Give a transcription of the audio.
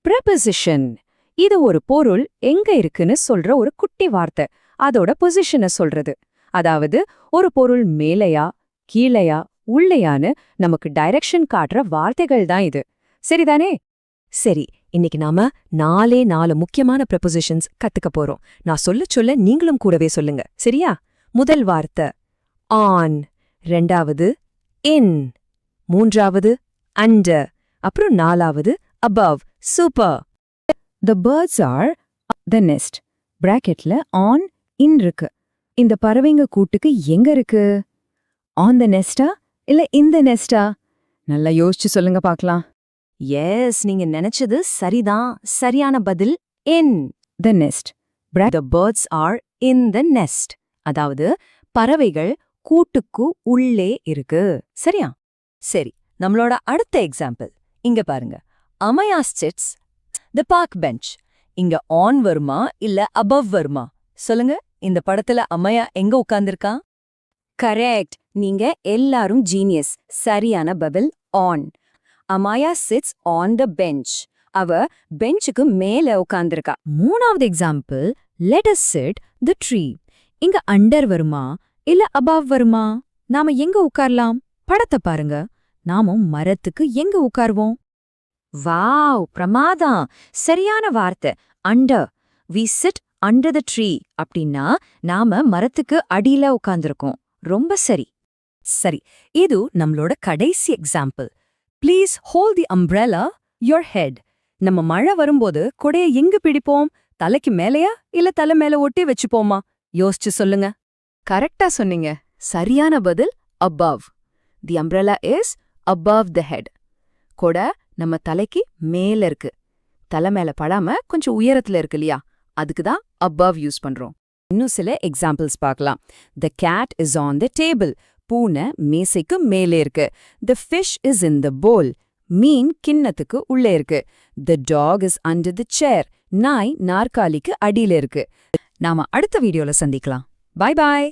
ப்ரெபசிஷன் இது ஒரு பொருள் எங்க இருக்குன்னு சொல்ற ஒரு குட்டி வார்த்தை. அதோட பொசிஷனை சொல்றது. அதாவது ஒரு பொருள் மேலையா கீழையா உள்ளையான்னு நமக்கு டைரக்ஷன் காட்டுற வார்த்தைகள் தான் இது. சரிதானே? சரி, இன்னைக்கு நாம 4 முக்கியமான ப்ரெபோசிஷன்ஸ் கத்துக்க போறோம். நான் சொல்ல நீங்களும் கூடவே சொல்லுங்க, சரியா? முதல் வார்த்தை ஆன், ரெண்டாவது இன், மூன்றாவது அண்டர், அப்புறம் நாலாவது above. Super. The birds are the nest. பிராக்கெட்ல ஆன் இன் இருக்கு. இந்த பறவைங்க கூட்டுக்கு எங்க இருக்கு? ஆன் த நெஸ்டா இல்ல இந்த நெஸ்டா? நல்லா யோசிச்சு சொல்லுங்க பார்க்கலாம். எஸ், நீங்க நினைச்சது சரிதான். சரியான பதில் இன் The nest. The birds are in the nest. அதாவது பறவைகள் கூட்டுக்கு உள்ளே இருக்கு. சரியா? சரி, நம்மளோட அடுத்த எக்ஸாம்பிள் இங்க பாருங்க. அமயா sits the park bench. இங்க ஆன் வருமா இல்ல above வருமா? சொல்லுங்க, இந்த படத்துல அமயா எங்க உட்கார்ந்திருக்கா? கரெக்ட். நீங்க எல்லாரும் ஜீனியஸ். சரியான பதில் on. Amaya chits on the bench. அவ பெஞ்சுக்கு மேல உட்கார்ந்திருக்கா. மூணாவது example let us sit the tree. இங்க அண்டர் வருமா இல்ல above வருமா? நாம எங்க உட்காரலாம்? படத்தை பாருங்க. நாமும் மரத்துக்கு எங்க உட்காருவோம்? வாவ், பிரமாதம். சரியான வார்த்தை under. we sit under the tree அப்படின்னா நாம மரத்துக்கு அடியில உட்கார்ந்திருக்கோம். ரொம்ப சரி. சரி, இது நம்மளோட கடைசி example. Please hold the umbrella your head. நம்ம மழை வரும்போது கொடைய எங்க பிடிப்போம்? தலைக்கு மேலையா இல்ல தலை மேல ஒட்டி வச்சுப்போமா? யோசிச்சு சொல்லுங்க. கரெக்டா சொன்னீங்க. சரியான பதில் above. The umbrella is above the head. கொடை நம்ம தலைக்கு மேல இருக்கு. தலை மேல படாம கொஞ்சம் உயரத்துல இருக்கு இல்லையா? அதுக்கு தான் above யூஸ் பண்றோம். இன்னும் சில எக்ஸாம்பிள்ஸ் பார்க்கலாம். The cat is on the table. பூனை மேசைக்கு மேலே இருக்கு. The fish is in the bowl. மீன் கிண்ணத்துக்கு உள்ளே இருக்கு. The dog is under the chair. நாய் நாற்காலிக்கு அடியில இருக்கு. நாம அடுத்த வீடியோல சந்திக்கலாம். Bye bye.